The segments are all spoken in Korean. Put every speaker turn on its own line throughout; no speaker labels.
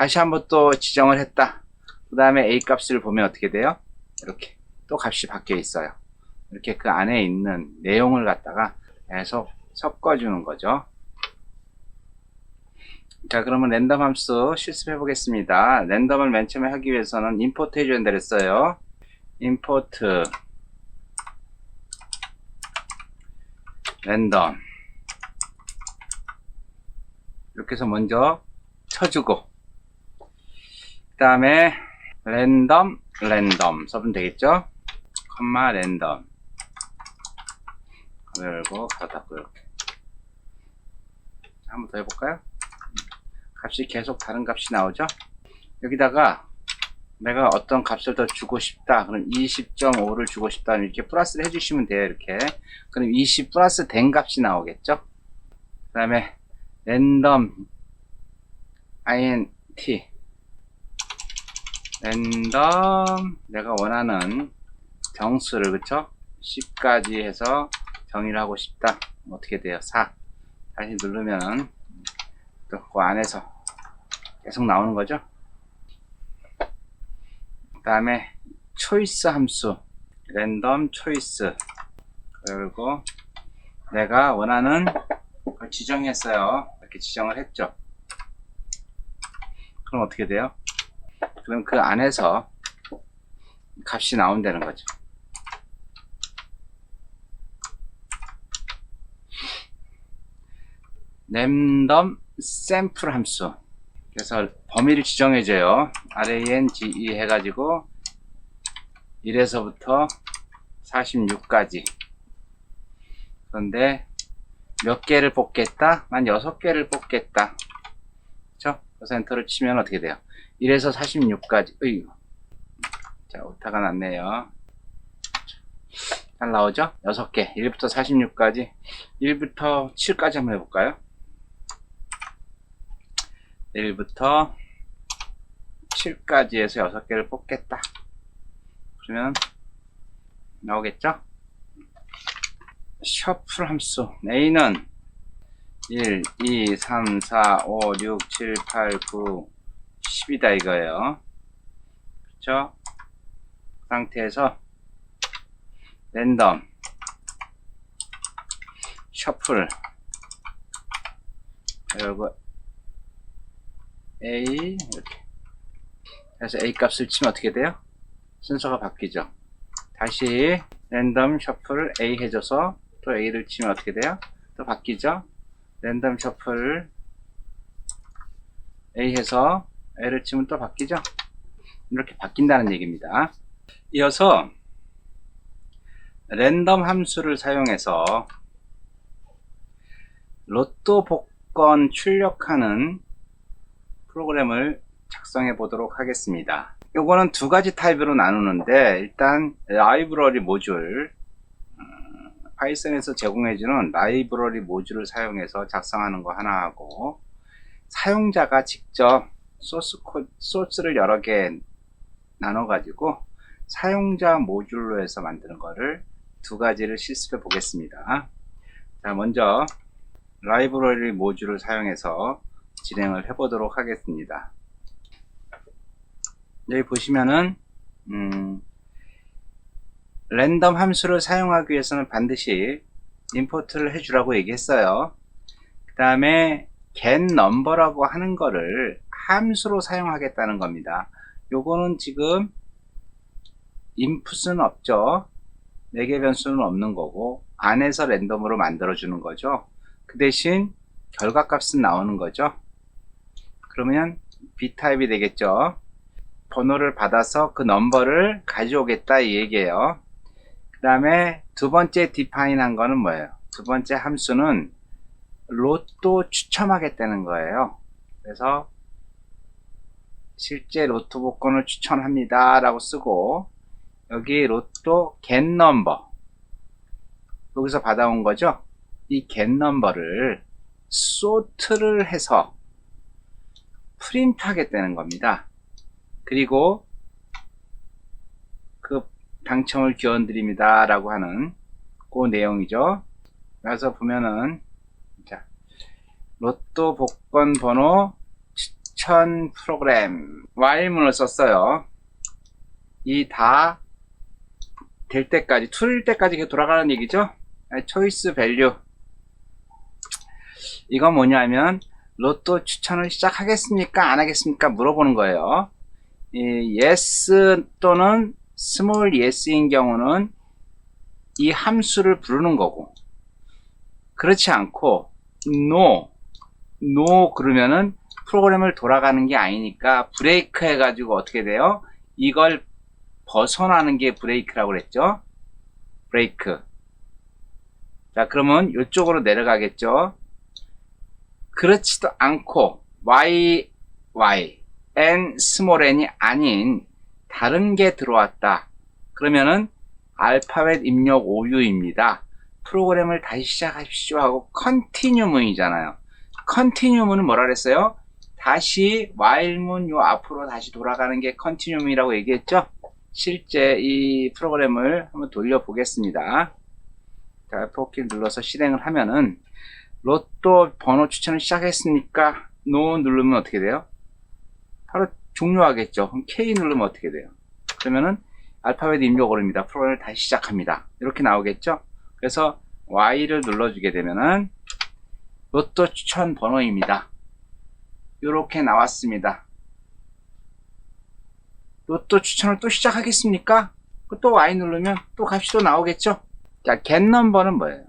다시 한번 또 지정을 했다. 그 다음에 A 값을 보면 어떻게 돼요? 이렇게 또 값이 바뀌어 있어요. 이렇게 그 안에 있는 내용을 갖다가 계속 섞어주는 거죠. 자, 그러면 랜덤 함수 실습해 보겠습니다. 랜덤을 맨 처음에 하기 위해서는 임포트 해줘야 된다 그랬어요. 임포트 랜덤 이렇게 해서 먼저 쳐주고, 그 다음에 랜덤 써면 되겠죠. 컴마 랜덤 열고 가로 닫고 이렇게 한번 더 해볼까요? 값이 계속 다른 값이 나오죠. 여기다가 내가 어떤 값을 더 주고 싶다, 그럼 20.5를 주고 싶다, 이렇게 플러스를 해주시면 돼요. 이렇게 그럼 20 플러스 된 값이 나오겠죠. 그 다음에 랜덤 int 랜덤 내가 원하는 정수를, 그쵸? 10까지 해서 정의를 하고 싶다. 어떻게 돼요? 4. 다시 누르면 또 그 안에서 계속 나오는 거죠. 그 다음에 초이스 함수 랜덤 초이스, 그리고 내가 원하는 걸 지정했어요. 이렇게 지정을 했죠. 그럼 어떻게 돼요? 그럼 그 안에서 값이 나온다는 거죠. 랜덤 샘플 함수, 그래서 범위를 지정해줘요. range 해가지고 1에서부터 46까지. 그런데 몇 개를 뽑겠다? 난 6개를 뽑겠다. 그쵸? 그래서 엔터를 치면 어떻게 돼요? 1에서 46까지. 으이구. 자, 오타가 났네요. 잘 나오죠? 6개. 1부터 46까지. 1부터 7까지 한번 해볼까요? 1부터 7까지 해서 6개를 뽑겠다. 그러면 나오겠죠? 셔플 함수 A는 1, 2, 3, 4, 5, 6, 7, 8, 9, 10이다 이거예요. 그렇죠? 그 상태에서 랜덤 셔플 그리고 A 이렇게 그래서 A 값을 치면 어떻게 돼요? 순서가 바뀌죠. 다시 랜덤 셔플 A 해줘서 또 A를 치면 어떻게 돼요? 또 바뀌죠. 랜덤 셔플 A 해서 A를 치면 또 바뀌죠. 이렇게 바뀐다는 얘기입니다. 이어서 랜덤 함수를 사용해서 로또 복권 출력하는 프로그램을 작성해 보도록 하겠습니다. 요거는 두 가지 타입으로 나누는데, 일단 라이브러리 모듈, 파이썬에서 제공해주는 라이브러리 모듈을 사용해서 작성하는 거 하나 하고, 사용자가 직접 소스를 여러 개 나눠 가지고 사용자 모듈로 해서 만드는 거를 두 가지를 실습해 보겠습니다. 자, 먼저 라이브러리 모듈을 사용해서 진행을 해 보도록 하겠습니다. 여기 보시면은 랜덤 함수를 사용하기 위해서는 반드시 임포트를 해주라고 얘기했어요. 그 다음에 getNumber라고 하는 거를 함수로 사용하겠다는 겁니다. 요거는 지금 인풋은 없죠. 4개 변수는 없는 거고 안에서 랜덤으로 만들어 주는 거죠. 그 대신 결과값은 나오는 거죠. 그러면 B타입이 되겠죠. 번호를 받아서 그 넘버를 가져오겠다 이 얘기예요. 그 다음에 두 번째 define 한 거는 뭐예요? 두 번째 함수는 로또 추첨하겠다는 거예요. 그래서 실제 로또 복권을 추천합니다 라고 쓰고, 여기 로또 getNumber 여기서 받아온 거죠. 이 getNumber를 sort를 해서 프린트 하겠다는 겁니다. 그리고 그 당첨을 기원드립니다 라고 하는 그 내용이죠. 그래서 보면은 자, 로또 복권 번호 추천 프로그램 while문을 썼어요. 이 다 될 때까지, true일 때까지 이렇게 돌아가는 얘기죠. 초이스 밸류, 이건 뭐냐면 로또 추천을 시작하겠습니까 안 하겠습니까 물어보는 거예요. 이 yes 또는 small yes인 경우는 이 함수를 부르는 거고, 그렇지 않고 no 그러면은 프로그램을 돌아가는 게 아니니까 브레이크 해가지고 어떻게 돼요? 이걸 벗어나는 게 브레이크라고 그랬죠. 브레이크. 자, 그러면 이쪽으로 내려가겠죠. 그렇지도 않고 y n 스몰 n이 아닌 다른 게 들어왔다. 그러면은 알파벳 입력 오류입니다. 프로그램을 다시 시작하십시오 하고 컨티뉴문이잖아요. 컨티뉴문은 뭐라 그랬어요? 다시 while문 요 앞으로 다시 돌아가는 게 컨티뉴문이라고 얘기했죠. 실제 이 프로그램을 한번 돌려보겠습니다. 자, F4키 눌러서 실행을 하면은 로또 번호 추천을 시작했으니까 NO 누르면 어떻게 돼요? 바로 종료하겠죠. 그럼 K 누르면 어떻게 돼요? 그러면은 알파벳 입력 오류입니다. 프로그램을 다시 시작합니다. 이렇게 나오겠죠? 그래서 Y를 눌러주게 되면은 로또 추천 번호입니다. 이렇게 나왔습니다. 로또 추천을 또 시작하겠습니까? 또 Y 누르면 또 값이 또 나오겠죠? 자, get 넘버는 뭐예요?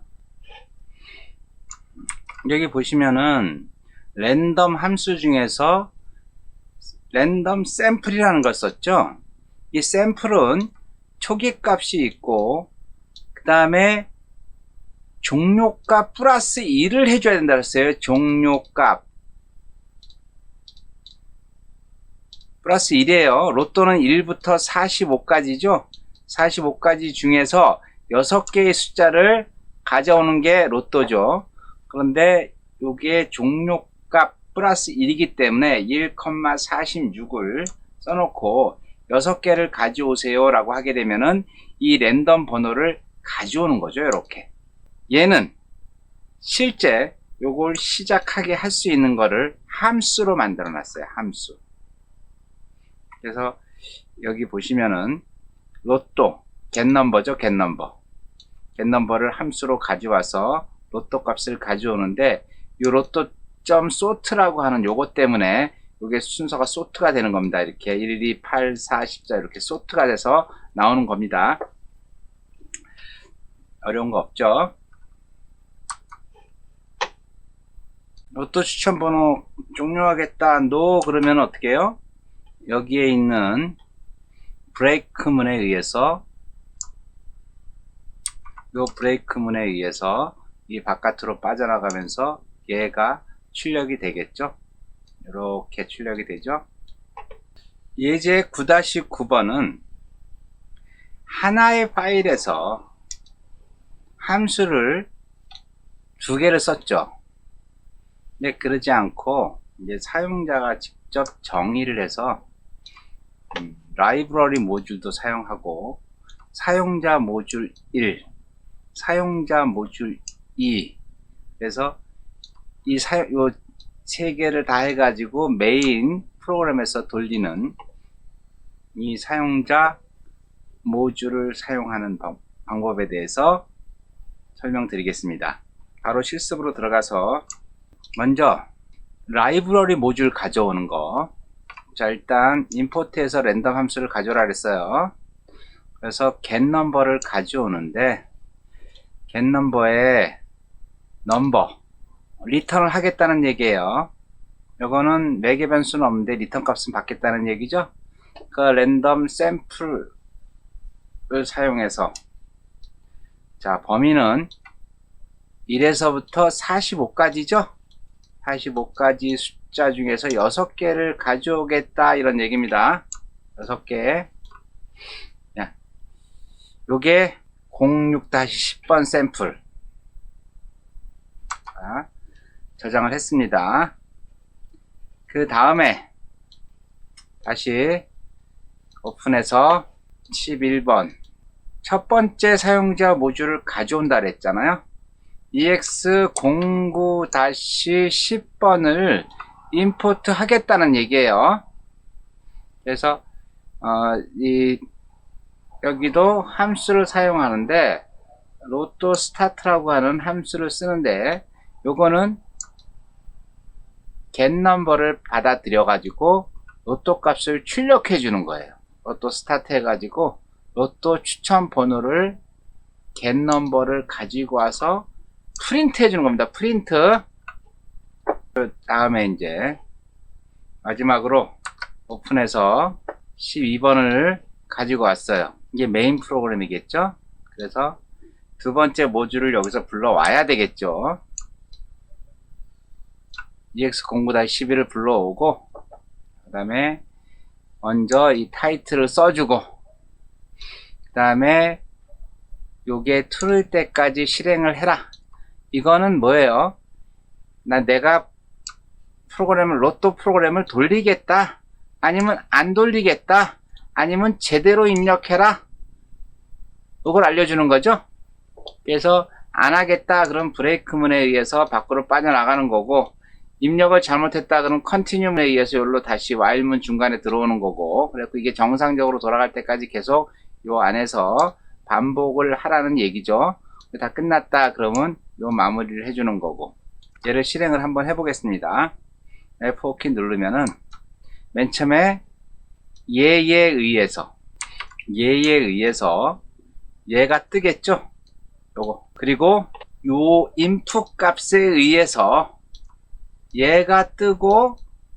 여기 보시면은 랜덤 함수 중에서 랜덤 샘플이라는 걸 썼죠. 이 샘플은 초기 값이 있고 그 다음에 종료값 플러스 1을 해줘야 된다 그랬어요. 종료값 플러스 1이에요. 로또는 1부터 45까지죠. 45까지 중에서 6개의 숫자를 가져오는 게 로또죠. 그런데 이게 종료값 플러스 1이기 때문에 1,46을 써놓고 6개를 가져오세요 라고 하게 되면은 이 랜덤 번호를 가져오는 거죠. 이렇게 얘는 실제 요걸 시작하게 할 수 있는 거를 함수로 만들어 놨어요. 함수. 그래서 여기 보시면은 로또 getNumber죠. getNumber. getNumber를 함수로 가져와서 로또 값을 가져오는데 이 로또.sort라고 하는 요것 때문에 요게 순서가 sort가 되는 겁니다. 이렇게 1, 2, 8, 4, 14 이렇게 sort가 돼서 나오는 겁니다. 어려운 거 없죠? 로또 추천 번호 종료하겠다. NO 그러면 어떻게 해요? 여기에 있는 브레이크문에 의해서 이 바깥으로 빠져나가면서 얘가 출력이 되겠죠. 이렇게 출력이 되죠. 예제 9-9번은 하나의 파일에서 함수를 2개를 썼죠. 근데 그러지 않고 이제 사용자가 직접 정의를 해서 라이브러리 모듈도 사용하고 사용자 모듈 1, 사용자 모듈 2 그래서 이 요 세 개를 다 해가지고 메인 프로그램에서 돌리는 이 사용자 모듈을 사용하는 방법에 대해서 설명드리겠습니다. 바로 실습으로 들어가서 먼저 라이브러리 모듈 가져오는 거. 자, 일단 임포트에서 랜덤 함수를 가져오라 그랬어요. 그래서 getNumber를 가져오는데 getNumber에 넘버 리턴을 하겠다는 얘기예요. 요거는 매개 변수는 없는데 리턴 값은 받겠다는 얘기죠. 그 랜덤 샘플을 사용해서 자, 범위는 1에서부터 45까지죠. 45까지 숫자 중에서 6개를 가져오겠다 이런 얘기입니다. 6개. 요게 06-10번 샘플. 자, 저장을 했습니다. 그 다음에 다시 오픈해서 11번 첫 번째 사용자 모듈을 가져온다 그랬잖아요. EX09-10번을 임포트 하겠다는 얘기예요. 그래서 여기도 함수를 사용하는데 로또 스타트라고 하는 함수를 쓰는데 요거는 get 넘버를 받아들여 가지고 로또 값을 출력해 주는 거예요. 로또 스타트 해가지고 로또 추천 번호를 get 넘버를 가지고 와서 프린트 해주는 겁니다. 프린트. 그 다음에 이제 마지막으로 오픈해서 12번을 가지고 왔어요. 이게 메인 프로그램이겠죠. 그래서 두 번째 모듈을 여기서 불러와야 되겠죠. EX09-11을 불러오고 그 다음에 먼저 이 타이틀을 써주고 그 다음에 요게 틀을 때까지 실행을 해라. 이거는 뭐예요? 내가 로또 프로그램을 돌리겠다, 아니면 안 돌리겠다, 아니면 제대로 입력해라, 이걸 알려주는 거죠. 그래서 안 하겠다 그럼 브레이크문에 의해서 밖으로 빠져나가는 거고, 입력을 잘못했다 그럼 컨티뉴문에 의해서 여기로 다시 while문 중간에 들어오는 거고, 그래서 이게 정상적으로 돌아갈 때까지 계속 요 안에서 반복을 하라는 얘기죠. 다 끝났다 그러면 요 마무리를 해주는 거고, 얘를 실행을 한번 해보겠습니다. F4키 누르면은 맨 처음에 얘에 의해서 얘가 뜨겠죠. 요거. 그리고 요 input 값에 의해서 얘가 뜨고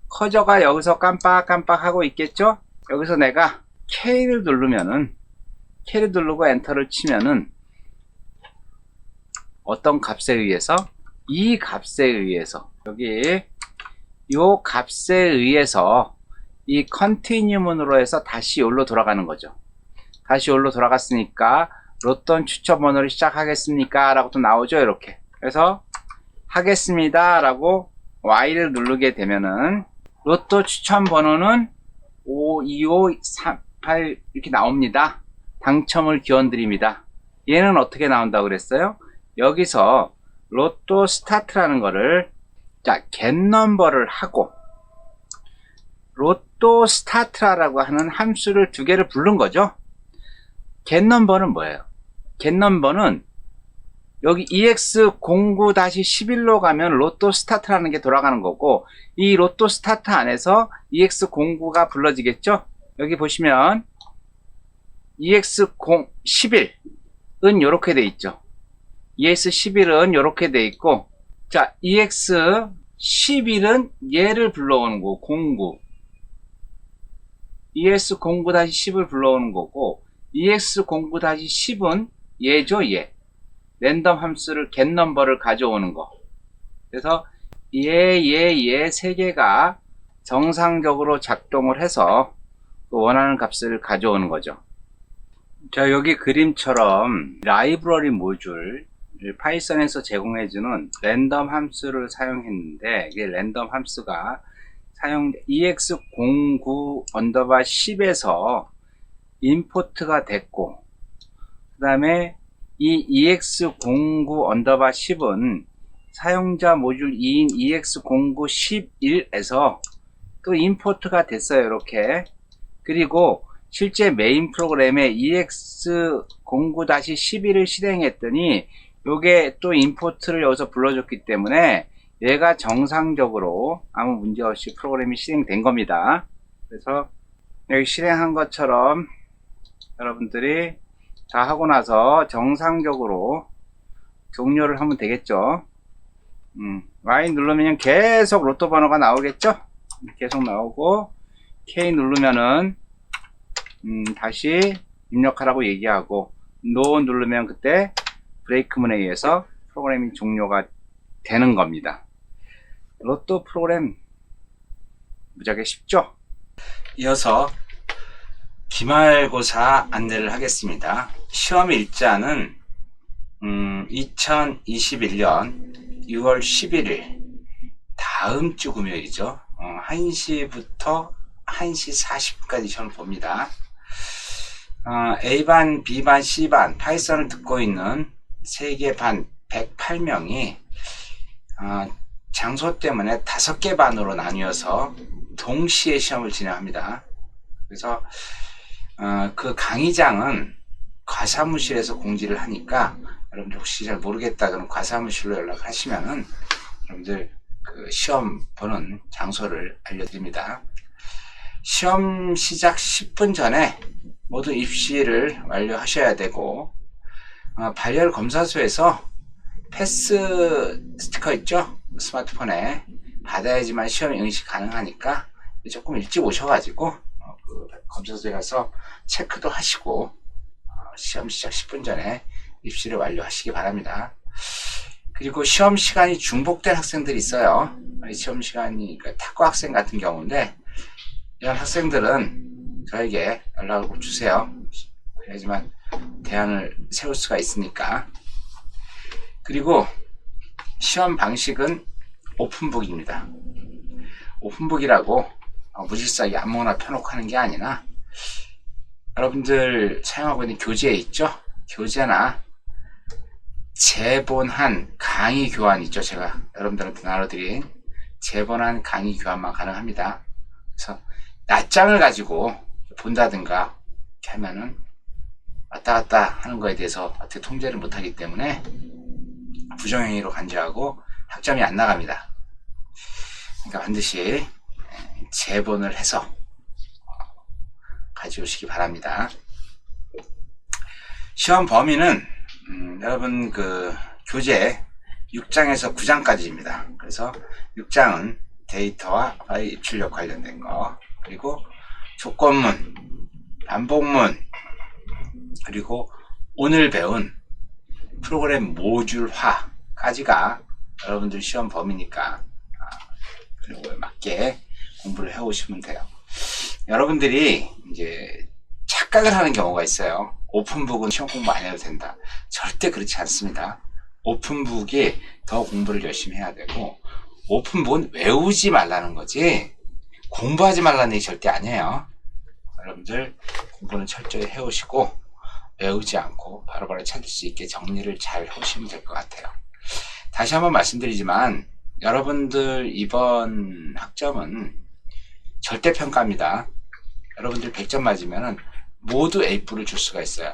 커저가 여기서 깜빡깜빡 하고 있겠죠. 여기서 내가 K를 누르고 엔터를 치면은 어떤 값에 의해서, 이 값에 의해서, 여기 요 값에 의해서 이 컨티뉴문으로 해서 다시 여기로 돌아가는 거죠. 다시 여기로 돌아갔으니까 로또 추천 번호를 시작하겠습니까? 라고 또 나오죠. 이렇게. 그래서 하겠습니다 라고 Y를 누르게 되면은 로또 추천 번호는 52538 이렇게 나옵니다. 당첨을 기원드립니다. 얘는 어떻게 나온다고 그랬어요? 여기서 로또 스타트라는 거를 get 넘버를 하고 로또 스타트라고 하는 함수를 두 개를 부른 거죠. get 넘버는 뭐예요? get 넘버는 여기 EX09-11로 가면 로또 스타트라는 게 돌아가는 거고, 이 로또 스타트 안에서 EX09가 불러지겠죠. 여기 보시면 EX11은 이렇게 돼 있죠. EX11은 이렇게 돼 있고, 자, EX11은 얘를 불러오는 거고, 09. EX09-10을 불러오는 거고, EX09-10은 얘죠, 얘. 랜덤 함수를 get 넘버를 가져오는 거. 그래서 얘 세 개가 정상적으로 작동을 해서 원하는 값을 가져오는 거죠. 자, 여기 그림처럼 라이브러리 모듈 파이썬에서 제공해주는 랜덤 함수를 사용했는데, 이게 랜덤 함수가 EX09-10에서 임포트가 됐고, 그 다음에 이 EX09-10은 사용자 모듈 2인 EX09-11에서 또 임포트가 됐어요. 이렇게. 그리고 실제 메인 프로그램에 EX09-11을 실행했더니 요게 또 임포트를 여기서 불러줬기 때문에 얘가 정상적으로 아무 문제 없이 프로그램이 실행된 겁니다. 그래서 여기 실행한 것처럼 여러분들이 다 하고 나서 정상적으로 종료를 하면 되겠죠. Y 누르면 계속 로또 번호가 나오겠죠. 계속 나오고, K 누르면은 다시 입력하라고 얘기하고, NO 누르면 그때 브레이크문에 의해서 프로그램이 종료가 되는 겁니다. 로또 프로그램 무지하게 쉽죠? 이어서 기말고사 안내를 하겠습니다. 시험 일자는 2021년 6월 11일 다음 주 금요일이죠. 1시부터 1시 40분까지 시험을 봅니다. A반, B반, C반 파이썬을 듣고 있는 세계 반 108명이 장소 때문에 5개 반으로 나뉘어서 동시에 시험을 진행합니다. 그래서 그 강의장은 과사무실에서 공지를 하니까 여러분들 혹시 잘 모르겠다 그러면 과사무실로 연락하시면은 여러분들 그 시험 보는 장소를 알려드립니다. 시험 시작 10분 전에 모두 입시를 완료하셔야 되고 발열 검사소에서 패스 스티커 있죠? 스마트폰에 받아야지만 시험에 응시 가능하니까 조금 일찍 오셔가지고 그 검사소에 가서 체크도 하시고 시험 시작 10분 전에 입시를 완료하시기 바랍니다. 그리고 시험 시간이 중복된 학생들이 있어요. 시험 시간이 탁구 학생 같은 경우인데 이런 학생들은 저에게 연락을 꼭 주세요. 그래야지만 대안을 세울 수가 있으니까. 그리고 시험 방식은 오픈북입니다. 오픈북이라고 무질서하게 아무거나 펴놓고 하는 게 아니라 여러분들 사용하고 있는 교재 있죠? 교재나 재본한 강의 교환 있죠? 제가 여러분들한테 나눠드린 재본한 강의 교환만 가능합니다. 그래서 낱장을 가지고 본다든가 이렇게 하면은 왔다 갔다 하는 거에 대해서 어떻게 통제를 못하기 때문에 부정행위로 간주하고 학점이 안 나갑니다. 그러니까 반드시 재본을 해서 가져오시기 바랍니다. 시험 범위는 여러분 그 교재 6장에서 9장까지입니다. 그래서 6장은 데이터와 파일 입출력 관련된 거, 그리고 조건문, 반복문, 그리고 오늘 배운 프로그램 모듈화까지가 여러분들 시험 범위니까 그거에 맞게 공부를 해오시면 돼요. 여러분들이 이제 착각을 하는 경우가 있어요. 오픈북은 시험 공부 안 해도 된다. 절대 그렇지 않습니다. 오픈북이 더 공부를 열심히 해야 되고, 오픈북은 외우지 말라는 거지 공부하지 말라는 얘기 절대 아니에요. 여러분들 공부는 철저히 해오시고 외우지 않고 바로바로 찾을 수 있게 정리를 잘 해오시면 될 것 같아요. 다시 한번 말씀드리지만 여러분들 이번 학점은 절대평가입니다. 여러분들 100점 맞으면 모두 A뿔을 줄 수가 있어요.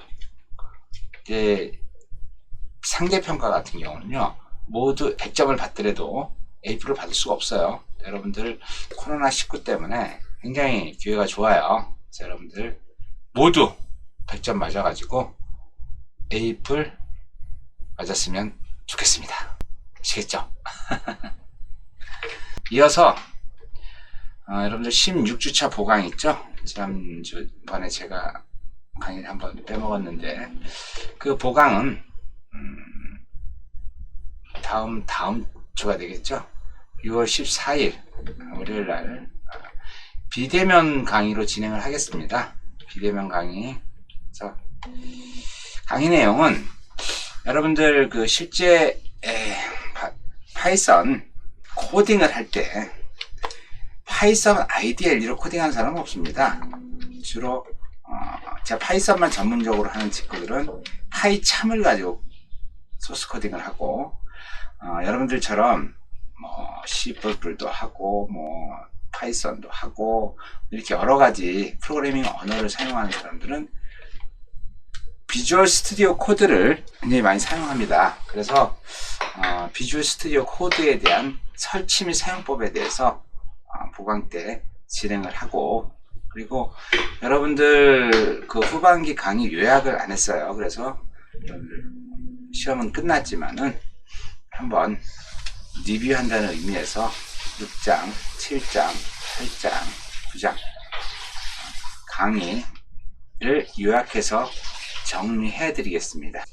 상대평가 같은 경우는요, 모두 100점을 받더라도 A뿔을 받을 수가 없어요. 여러분들 코로나19 때문에 굉장히 기회가 좋아요. 그래서 여러분들 모두 100점 맞아가지고 A뿔 맞았으면 좋겠습니다. 아시겠죠? 이어서 여러분들 16주차 보강 있죠? 지난번에 제가 강의를 한번 빼먹었는데 그 보강은 다음 주가 되겠죠? 6월 14일 월요일날 비대면 강의로 진행을 하겠습니다. 비대면 강의. 그래서 강의 내용은 여러분들 그 실제 파이썬 코딩을 할 때 파이썬 IDLE로 코딩하는 사람은 없습니다. 주로 제가 파이썬만 전문적으로 하는 친구들은 파이참을 가지고 소스 코딩을 하고 여러분들처럼 뭐 C++도 하고 뭐 파이썬도 하고 이렇게 여러 가지 프로그래밍 언어를 사용하는 사람들은 비주얼 스튜디오 코드를 굉장히 많이 사용합니다. 그래서 비주얼 스튜디오 코드에 대한 설치 및 사용법에 대해서 보강 때 진행을 하고, 그리고 여러분들 그 후반기 강의 요약을 안 했어요. 그래서 여러분들 시험은 끝났지만은 한번 리뷰한다는 의미에서 6장, 7장, 8장, 9장 강의를 요약해서 정리해 드리겠습니다.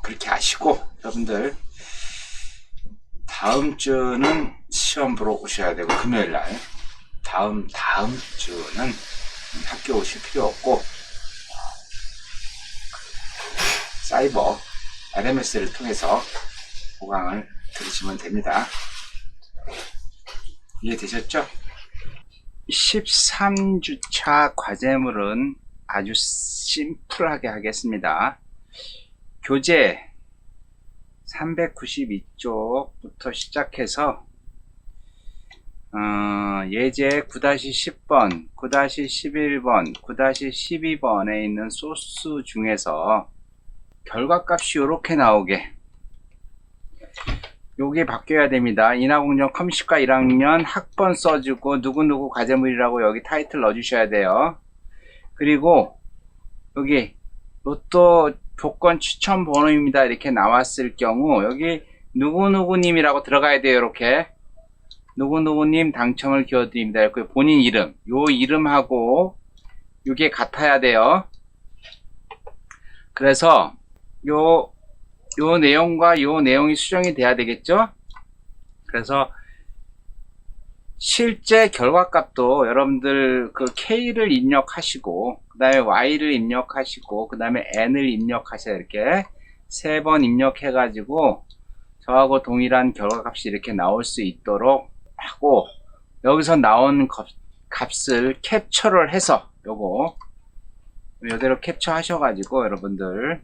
그렇게 아시고 여러분들 다음 주는 시험 보러 오셔야 되고, 금요일날 다음 주는 학교 오실 필요 없고 사이버 RMS를 통해서 보강을 들으시면 됩니다. 이해되셨죠? 13주차 과제물은 아주 심플하게 하겠습니다. 교재 392쪽부터 시작해서 예제 9-10번, 9-11번, 9-12번에 있는 소스 중에서 결과값이 이렇게 나오게 요게 바뀌어야 됩니다. 인하공정 컴식과 1학년 학번 써주고 누구누구 과제물이라고 여기 타이틀 넣어주셔야 돼요. 그리고 여기 로또 조건 추천 번호입니다. 이렇게 나왔을 경우 여기 누구누구님이라고 들어가야 돼요. 이렇게 누구누구님 당첨을 기원드립니다. 이렇게 본인 이름, 요 이름하고 요게 같아야 돼요. 그래서 요 내용과 요 내용이 수정이 돼야 되겠죠? 그래서 실제 결과값도 여러분들 그 K를 입력하시고 그 다음에 Y를 입력하시고 그 다음에 N을 입력하셔야 이렇게 3번 입력해 가지고 저하고 동일한 결과값이 이렇게 나올 수 있도록 하고 여기서 나온 값을 캡처를 해서 요거 이대로 캡처 하셔 가지고 여러분들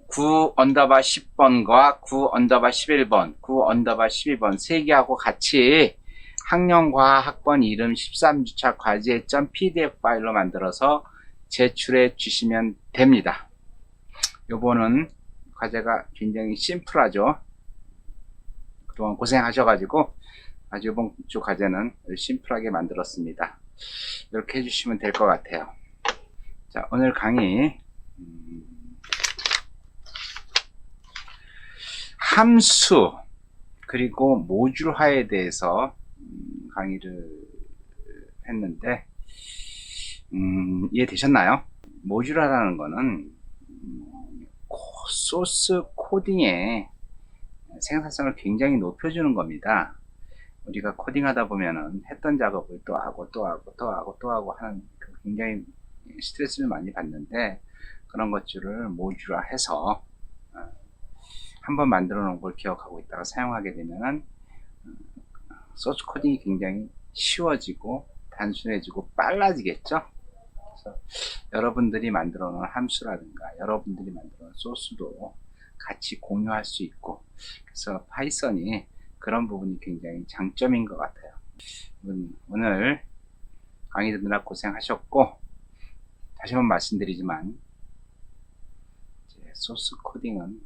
9_10번과 9_11번, 9_12번 세 개하고 같이 학년과학번 이름 13주차 과제점 PDF 파일로 만들어서 제출해 주시면 됩니다. 요거는 과제가 굉장히 심플하죠. 그동안 고생하셔가지고 아주 이번 주 과제는 심플하게 만들었습니다. 이렇게 해주시면 될 것 같아요. 자, 오늘 강의 함수 그리고 모듈화에 대해서 강의를 했는데 이해되셨나요? 모듈화라는 거는 소스 코딩의 생산성을 굉장히 높여주는 겁니다. 우리가 코딩하다 보면은 했던 작업을 또 하고 또 하고 또 하고 또 하고 하는 굉장히 스트레스를 많이 받는데 그런 것들을 모듈화해서 한번 만들어 놓은 걸 기억하고 있다가 사용하게 되면은 소스 코딩이 굉장히 쉬워지고 단순해지고 빨라지겠죠. 그래서 여러분들이 만들어 놓은 함수라든가 여러분들이 만들어 놓은 소스도 같이 공유할 수 있고 그래서 파이썬이 그런 부분이 굉장히 장점인 것 같아요. 오늘 강의 듣느라 고생하셨고 다시 한번 말씀드리지만 소스 코딩은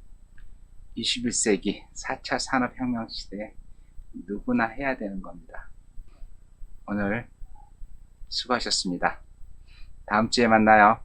21세기 4차 산업혁명 시대에 누구나 해야 되는 겁니다. 오늘 수고하셨습니다. 다음 주에 만나요.